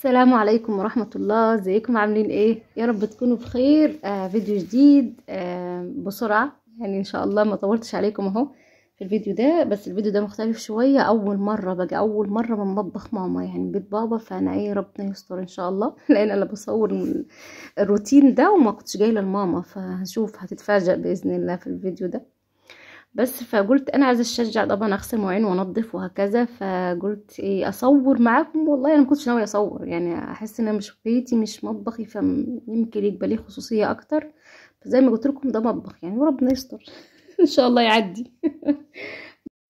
السلام عليكم ورحمة الله. ازيكم عاملين ايه؟ يا رب تكونوا بخير. فيديو جديد بسرعة، يعني ان شاء الله ما طولتش عليكم اهو في الفيديو ده. بس الفيديو ده مختلف شوية، اول مرة بقى، اول مرة من مطبخ ماما، يعني بيت بابا. فانا ايه، ربنا يستر ان شاء الله لان انا بصور الروتين ده وما كنتش جاية لماما، فهنشوف، هتتفاجأ بإذن الله في الفيديو ده. بس فقلت انا عايزه اشجع طبعا، اغسل مواعين وانضف وهكذا. فقلت ايه، اصور معاكم. والله انا ما كنتش ناويه اصور، يعني احس ان مش بيتي مش مطبخي، فيمكن يبقى ليه خصوصيه اكتر. فزي ما قلت لكم ده مطبخ يعني، وربنا يستر ان شاء الله يعدي.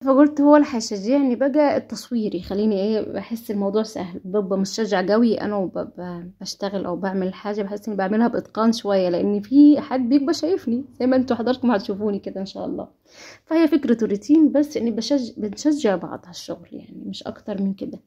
فقلت هو اللي هيشجعني بقى التصوير، يخليني ايه، بحس الموضوع سهل، ببقى مشجع قوي انا وبشتغل او بعمل حاجه، بحس اني بعملها باتقان شويه، لان في حد بيبقى شايفني زي ما انتوا حضراتكم هتشوفوني كده ان شاء الله. فهي فكره الروتين، بس اني بنشجع بعض على الشغل، يعني مش اكتر من كده.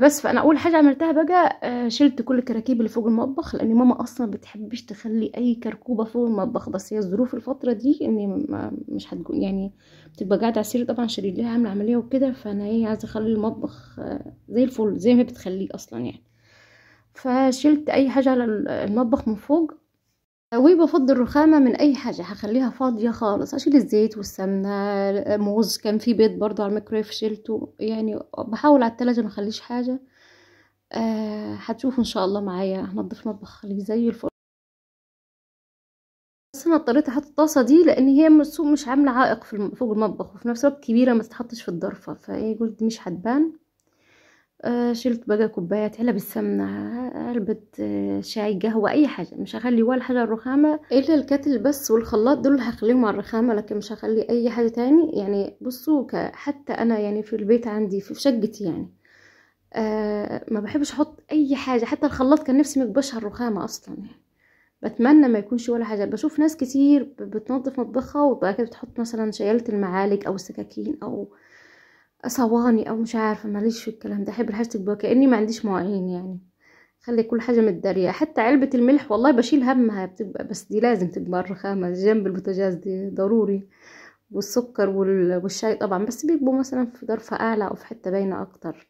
بس فانا اول حاجه عملتها بقى، شلت كل الكراكيب اللي فوق المطبخ، لان ماما اصلا بتحبش تخلي اي كركوبه فوق المطبخ. بس هي الظروف الفتره دي اني مش هتكون يعني، بتبقى قاعده على السرير طبعا، شرير لها عامله عمليه وكده. فانا ايه، عايزه اخلي المطبخ زي الفل، زي ما هي بتخليه اصلا يعني. فشلت اي حاجه على المطبخ من فوق. وبفضل رخامة من اي حاجة، هخليها فاضية خالص، اشيل الزيت والسمنة. موز كان في بيض برضو على الميكرويف شيلته، يعني بحاول على التلاجة ما اخليش حاجة. هتشوفوا ان شاء الله معايا هنضف المطبخ خليه زي الفل. بس انا اضطريت احط الطاسة دي، لان هي مش عاملة عائق فوق المطبخ، وفي نفس الوقت كبيرة ما تتحطش في الضرفة، فايه قلت مش هتبان. شلت بقى كوبايات، علب السمنة، علبة شاي، قهوة، أي حاجة. مش هخلي ولا حاجة على الرخامة إلا الكاتل بس والخلاط، دول هخليهم على الرخامة، لكن مش هخلي أي حاجة تاني. يعني بصوا، حتى أنا يعني في البيت عندي في شقتي يعني، ما بحبش أحط أي حاجة. حتى الخلاط كان نفسي ميبقاش على الرخامة أصلا يعني. بتمنى ما يكونش ولا حاجة. بشوف ناس كتير بتنظف مطبخها وبعد كده بتحط مثلا شيالة المعالق أو السكاكين أو صواني او مش عارفه، ماليش في الكلام ده. احب الحاجه تبقى كاني ما عنديش مواعين يعني. خلي كل حاجه متداريه. حتى علبه الملح والله بشيل همها، بتبقى بس دي لازم تبقى الرخامه جنب البوتاجاز، دي ضروري. والسكر والشاي طبعا، بس بيبقوا مثلا في ظرفه اعلى او في حته باينه اكتر.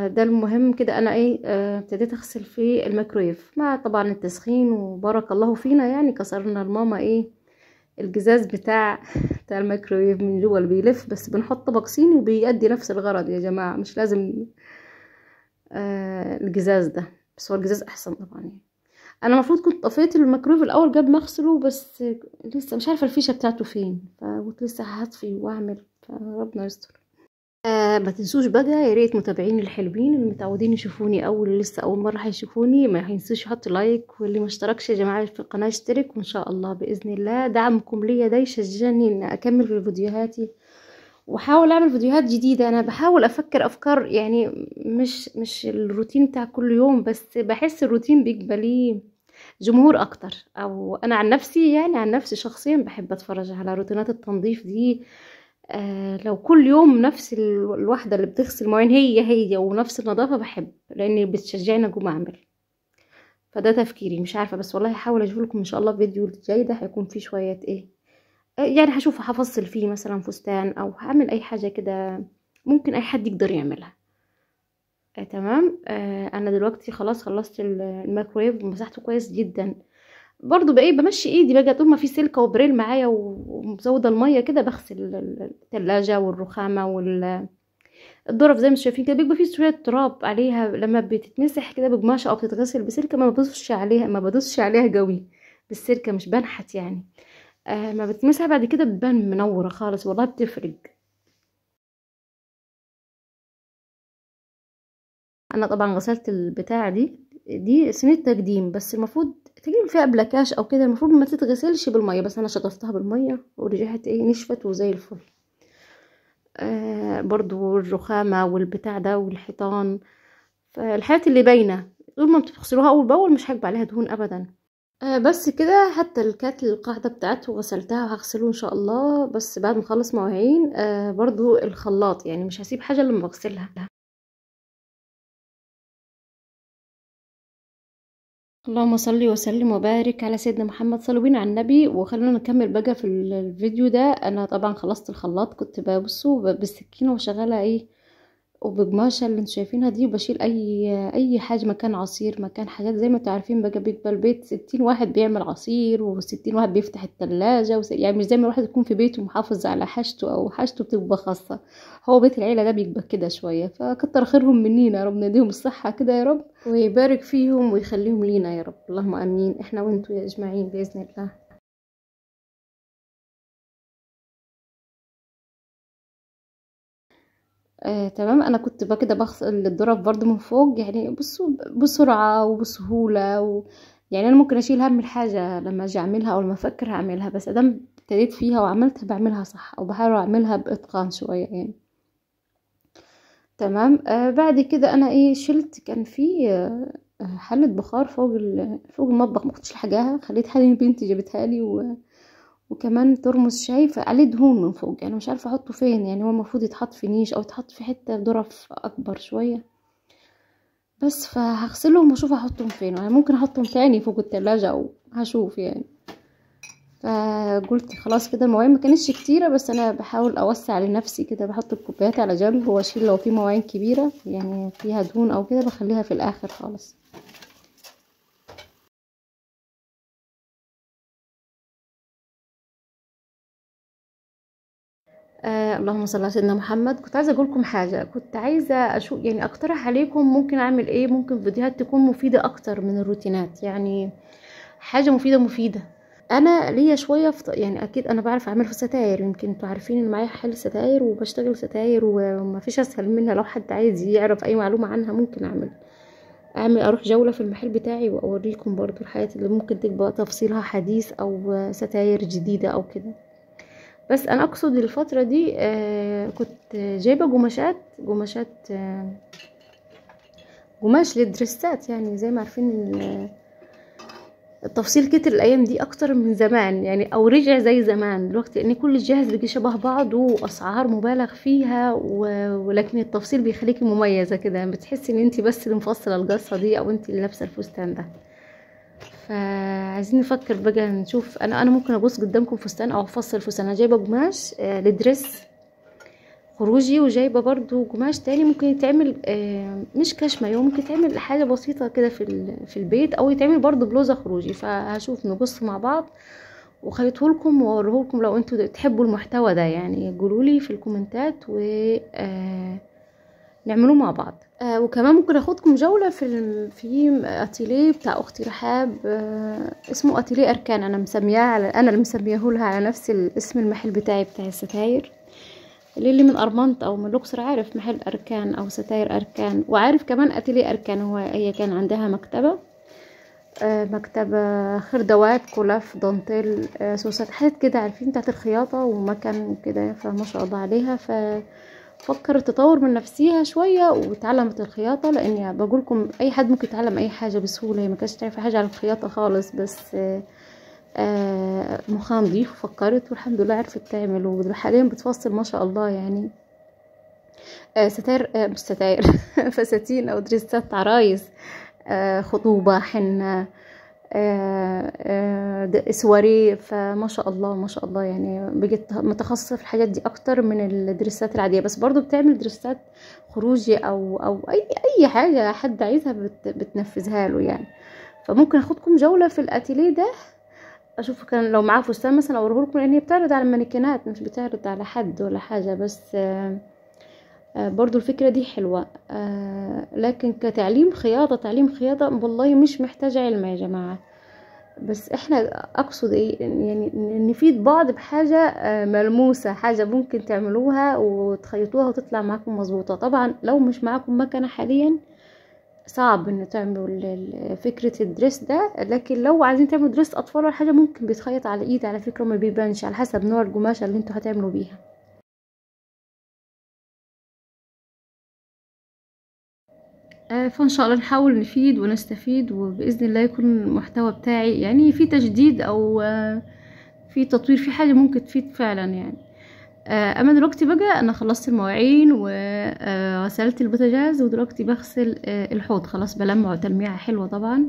ده المهم كده. انا ايه، ابتديت اغسل في الميكرويف مع طبعا التسخين، وبارك الله فينا يعني، كسرنا الماما ايه، الجزاز بتاع الميكرويف من جوه اللي بيلف، بس بنحط طبق صيني وبيأدي نفس الغرض يا جماعة، مش لازم الجزاز ده. بس هو الجزاز احسن طبعا يعني. انا المفروض كنت طفيت الميكرويف الاول قبل ما اغسله، بس لسه مش عارفه الفيشه بتاعته فين، فقلت لسه هطفي واعمل، فربنا يستر. ما تنسوش بقى، يا ريت متابعيني الحلوين اللي متعودين يشوفوني لسه اول مره هيشوفوني، ما ينسوش يحطوا لايك، واللي ما اشتركش يا جماعه في القناه يشترك. وان شاء الله باذن الله دعمكم ليا ده يشجعني ان اكمل في فيديوهاتي، واحاول اعمل فيديوهات جديده. انا بحاول افكر افكار يعني، مش الروتين بتاع كل يوم، بس بحس الروتين بيبقى ليه جمهور اكتر. او انا عن نفسي يعني، عن نفسي شخصيا بحب اتفرج على روتينات التنظيف دي. لو كل يوم نفس الواحدة اللي بتغسل مواعين هي ونفس النظافة، بحب، لأن بتشجعني أقوم أعمل. فده تفكيري، مش عارفة، بس والله هحاول أجيب لكم إن شاء الله فيديو الجاي ده هيكون فيه شوية إيه، يعني هشوف هفصل فيه مثلا فستان، أو هعمل أي حاجة كده ممكن أي حد يقدر يعملها. تمام. أنا دلوقتي خلاص خلصت الميكرويف ومسحته كويس جدا. برضو بقى بمشي ايدي بقى طول ما في سلكه وبريل معايا ومزوده الميه كده، بغسل الثلاجه والرخامه الظرف زي ما شايفين كده. بيبقى فيه شويه تراب عليها، لما بتتمسح كده بقماشه او بتتغسل بسلكه ما بدوسش عليها قوي بالسلكه، مش بنحت يعني. ما بتمسح بعد كده بتبان منوره خالص، والله بتفرق. انا طبعا غسلت البتاعه دي صينيه تقديم، بس المفروض تجيب فيها بلاكاش او كده، المفروض ما تتغسلش بالميه، بس انا شطفتها بالميه ورجعت ايه، نشفت وزي الفل. برضو الرخامه والبتاع ده والحيطان، فالحاجات اللي باينه طول ما بتغسلوها اول باول مش هيبقى عليها دهون ابدا. بس كده. حتى الكاتل القاعده بتاعته غسلتها وهغسله ان شاء الله، بس بعد ما اخلص مواعين. برضو الخلاط يعني مش هسيب حاجه لما بغسلها. اللهم صل وسلم وبارك على سيدنا محمد. صلوا بينا على النبي. وخلونا نكمل بقى في الفيديو ده. انا طبعا خلصت الخلاط، كنت ببصه بالسكينه وشغاله ايه، وبقماشة اللي انتوا شايفينها دي، وبشيل اي حاجة، مكان عصير، مكان حاجات. زي ما انتوا عارفين بقى بيبقى البيت 60 واحد بيعمل عصير، و60 واحد بيفتح التلاجة، يعني مش زي ما الواحد يكون في بيته محافظ على حاجته، او حاجته بتبقى خاصة. هو بيت العيلة ده بيبقى كده شوية، فكتر خيرهم منينا يا رب، نديهم الصحة كده يا رب، ويبارك فيهم ويخليهم لينا يا رب، اللهم امين، احنا وانتوا يا اجمعين بإذن الله. تمام. انا كنت بقى كده بغسل الظرف برضو من فوق، يعني بصوا بسرعة وبسهولة يعني انا ممكن اشيل هم الحاجة لما اجي اعملها او لما افكر هعملها، بس ادام ابتديت فيها وعملتها بعملها صح، او بحاول اعملها باتقان شوية يعني. تمام. بعد كده انا ايه شلت، كان في حلة بخار فوق فوق المطبخ، ما كنتش لحقاها، خليت حد بنتي جابتها لي، وكمان ترمس شاي عليه دهون من فوق، يعني مش عارفه احطه فين، يعني هو المفروض يتحط في نيش او يتحط في حته ظرف اكبر شويه. بس فهغسلهم واشوف احطهم فين، يعني ممكن احطهم تاني فوق التلاجة او هشوف يعني. فقلت خلاص كده، المواعين ما كانتش كتيره، بس انا بحاول اوسع لنفسي كده، بحط الكوبايات على جنب واشيل لو في مواعين كبيره يعني فيها دهون او كده بخليها في الاخر خالص. اللهم صل على سيدنا محمد. كنت عايزه اقول لكم حاجه، كنت عايزه اشوف يعني اقترح عليكم ممكن اعمل ايه، ممكن فيديوهات تكون مفيده اكتر من الروتينات، يعني حاجه مفيده. انا ليا شويه يعني اكيد انا بعرف اعمل في ستاير، يمكن انتوا عارفين ان معايا حل ستاير وبشتغل ستاير، وما فيش اسهل منها. لو حد عايز يعرف اي معلومه عنها ممكن اروح جوله في المحل بتاعي واوريكم برضو الحاجات اللي ممكن تبقى تفصيلها حديث او ستاير جديده او كده. بس انا اقصد الفترة دي كنت جايبة قماشات قماش للدريسات، يعني زي ما عارفين التفصيل كتر الايام دي اكتر من زمان يعني، او رجع زي زمان دلوقتي، لان كل الجهاز بيجي شبه بعض واسعار مبالغ فيها، ولكن التفصيل بيخليكي مميزة كده، بتحسي ان انتي بس اللي مفصلة القصة دي، او انتي اللي لابسة الفستان ده. فعايزين نفكر بقى نشوف، انا ممكن ابص قدامكم فستان او افصل فستان. انا جايبه قماش لدريس خروجي، وجايبه برضو قماش تاني ممكن يتعمل مش كشمايو، ممكن يتعمل حاجه بسيطه كده في البيت، او يتعمل برضو بلوزه خروجي. فهشوف نبص مع بعض وخيطه لكم واوريه لكم، لو انتوا تحبوا المحتوى ده يعني قولوا لي في الكومنتات و نعملوه مع بعض. وكمان ممكن اخدكم جولة في اتيليه بتاع اختي رحاب، اسمه اتيليه اركان، انا اللي مسمياه لها على نفس الاسم المحل بتاعي بتاع الستاير. اللي من ارمنت او من لوكسور عارف محل اركان او ستاير اركان، وعارف كمان اتيليه اركان. هي كان عندها مكتبة مكتبة خردوات كولاف دانتيل سوسات حاجات كده، عارفين بتاعت الخياطة ومكان كده، فما شاء الله عليها. فكرت تطور من نفسها شوية وتعلمت الخياطة، لاني بقولكم اي حد ممكن يتعلم اي حاجة بسهولة. هي ما كانتش تعرف حاجة عن الخياطة خالص، بس مخها نضيف، وفكرت والحمد لله عرفت تعمل، وحاليا بتفصل ما شاء الله يعني ستاير مش ستاير فساتين او دريسات عرايس، خطوبة، حنة، سواري. فما شاء الله ما شاء الله يعني بقت متخصصة في الحاجات دي اكتر من الدريسات العادية، بس برضو بتعمل دريسات خروجي او اي حاجة حد عايزها بتنفذها له يعني. فممكن اخدكم جولة في الاتيليه ده، اشوف كان لو معاه فستان مثلا اوريه لكم، لان هي بتعرض على المانيكانات مش بتعرض على حد ولا حاجة. بس برضو الفكرة دي حلوة. لكن كتعليم خياطة، تعليم خياطة والله مش محتاجة علم يا جماعة، بس احنا اقصد ايه يعني نفيد بعض بحاجة ملموسة، حاجة ممكن تعملوها وتخيطوها وتطلع معاكم مظبوطة. طبعا لو مش معاكم مكنة حاليا صعب ان تعملوا فكرة الدريس ده، لكن لو عايزين تعملوا دريس اطفال ولا حاجة ممكن بيتخيط على ايد على فكرة، ما بيبانش على حسب نوع القماشة اللي انتوا هتعملوا بيها. فان شاء الله نحاول نفيد ونستفيد، وباذن الله يكون المحتوى بتاعي يعني في تجديد او في تطوير، في حاجه ممكن تفيد فعلا يعني. اما دلوقتي بقى انا خلصت المواعين وغسلت البوتاجاز، ودلوقتي بغسل الحوض، خلاص بلمعه تلميعه حلوه طبعا،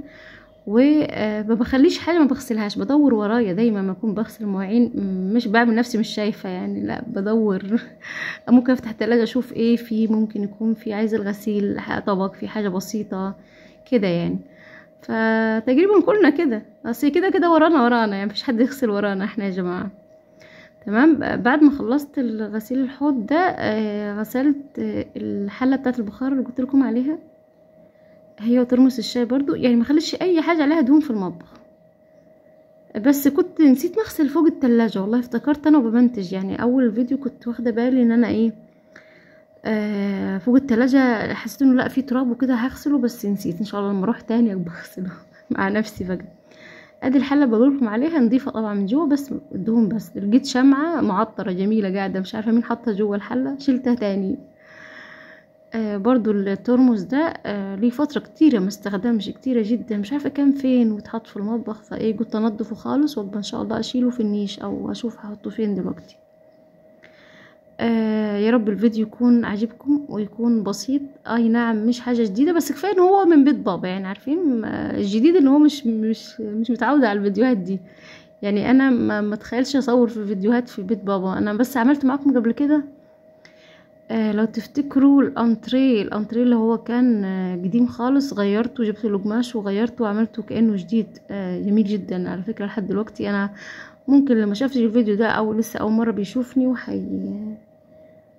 وما بخليش حاجه ما بغسلهاش، بدور ورايا دايما ما اكون بغسل المواعين، مش بعمل نفسي مش شايفه يعني، لا بدور. ممكن افتح التلاجة اشوف ايه في، ممكن يكون في عايز الغسيل طبق في حاجه بسيطه كده يعني. فتقريبا كلنا كده، اصل كده كده ورانا يعني مفيش حد يغسل ورانا احنا يا جماعه. تمام. بعد ما خلصت الغسيل الحوض ده غسلت الحله بتاعه البخار اللي قلت لكم عليها، هي وترمس الشاي برضو، يعني ما خليش اي حاجه عليها دهون في المطبخ. بس كنت نسيت نغسل فوق التلاجة والله، افتكرت انا وبمنتج يعني اول فيديو كنت واخده بالي ان انا ايه فوق التلاجة حسيت انه لا في تراب وكده هغسله، بس نسيت. ان شاء الله لما اروح تاني ابقى اغسله مع نفسي بقى. ادي الحله بقولكم عليها نضيفه طبعا من جوه، بس الدهون بس. لقيت شمعه معطره جميله قاعده مش عارفه مين حطها جوه الحله، شلتها تاني. برضو الترمس ده ليه فترة كتيرة ما استخدمش، كتيرة جدا مش عارفة كان فين واتحط في المطبخ، فايه قلت انضفه خالص وابقى ان شاء الله اشيله في النيش او اشوف هحطه فين دلوقتي. يا رب الفيديو يكون عجبكم ويكون بسيط. اي نعم مش حاجة جديدة، بس كفاية ان هو من بيت بابا يعني، عارفين الجديد ان هو مش متعودة على الفيديوهات دي يعني. انا ما اتخيلش اصور في فيديوهات في بيت بابا، انا بس عملت معاكم قبل كده لو تفتكروا الانتريه اللي هو كان قديم خالص، غيرته جبت له قماش وغيرته وعملته كأنه جديد. جميل جدا على فكرة. لحد دلوقتي انا ممكن اللي ما شافش الفيديو ده او لسه اول مرة بيشوفني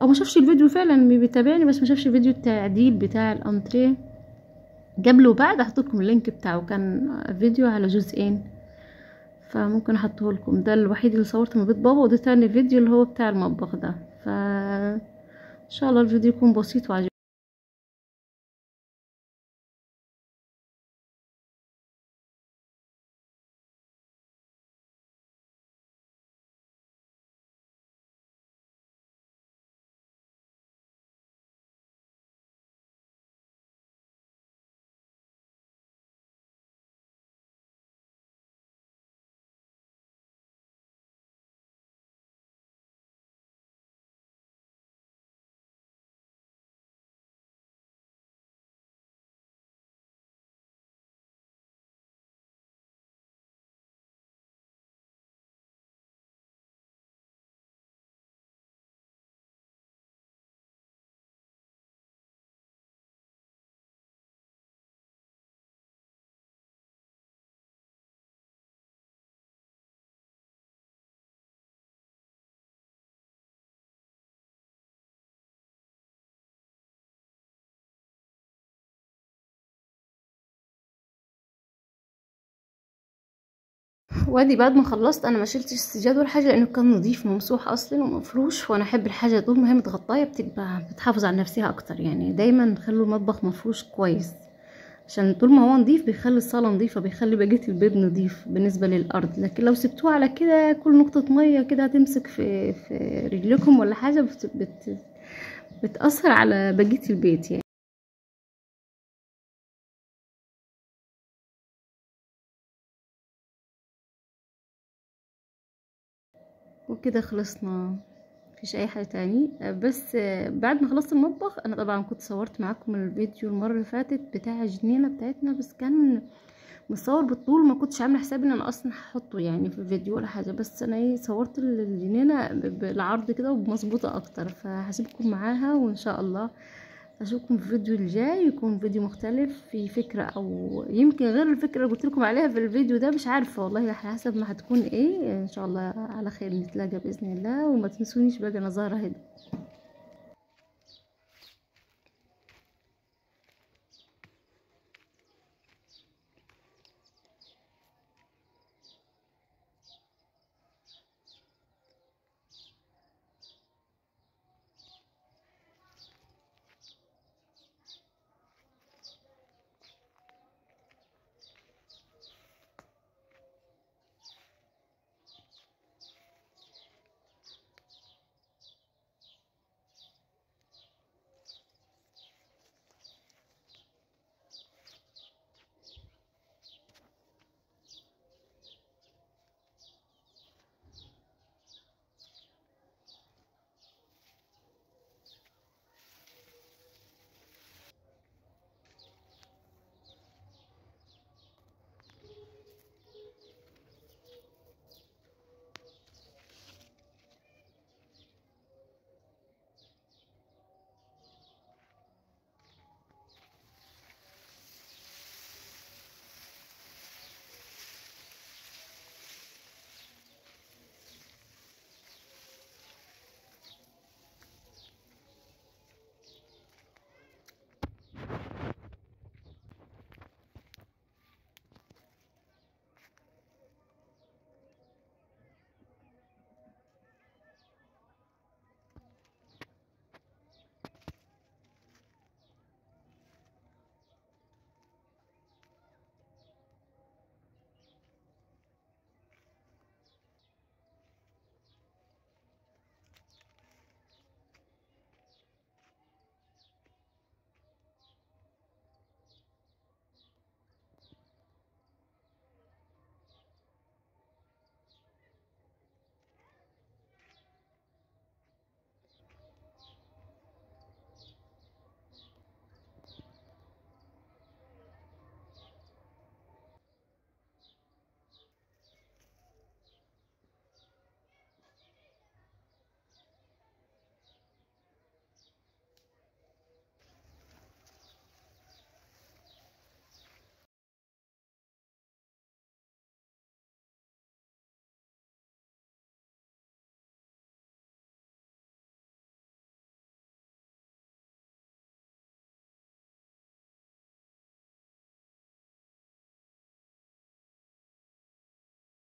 او ما شافش الفيديو فعلا بيتابعني بس ما شافش الفيديو التعديل بتاع الانتريه قبل وبعد، هحط لكم اللينك بتاعه. كان فيديو على جزئين فممكن احطه لكم. ده الوحيد اللي صورته من بيت بابا، وده تاني فيديو اللي هو بتاع المطبخ ده. ان شاء الله الفيديو يكون بسيط وعجبكم. وادي بعد ما خلصت انا ما شلتش السجاد ولا حاجه لانه كان نظيف ممسوح اصلا ومفروش، وانا احب الحاجه طول ما هي متغطيه بتبقى بتحافظ على نفسها اكتر يعني. دايما خلوا المطبخ مفروش كويس عشان طول ما هو نظيف بيخلي الصاله نظيفه، بيخلي بقيه البيت نظيف بالنسبه للارض. لكن لو سبتوه على كده كل نقطه ميه كده هتمسك في رجلكم ولا حاجه بتاثر على بقيه البيت يعني. وكده خلصنا، مفيش اي حاجه تاني. بس بعد ما خلصت المطبخ انا طبعا كنت صورت معاكم الفيديو المره اللي فاتت بتاع الجنينه بتاعتنا، بس كان مصور بالطول ما كنتش عامله حسابي ان انا اصلا هحطه يعني في الفيديو ولا حاجه. بس انا صورت الجنينه بالعرض كده ومظبوطه اكتر، فهسيبكم معاها وان شاء الله اشوفكم في الفيديو الجاي يكون فيديو مختلف في فكره او يمكن غير الفكره اللي قلت لكم عليها في الفيديو ده، مش عارفه والله على حسب ما هتكون ايه. ان شاء الله على خير نتلاقى باذن الله، وما تنسونيش بقى انا ظاهره هنا.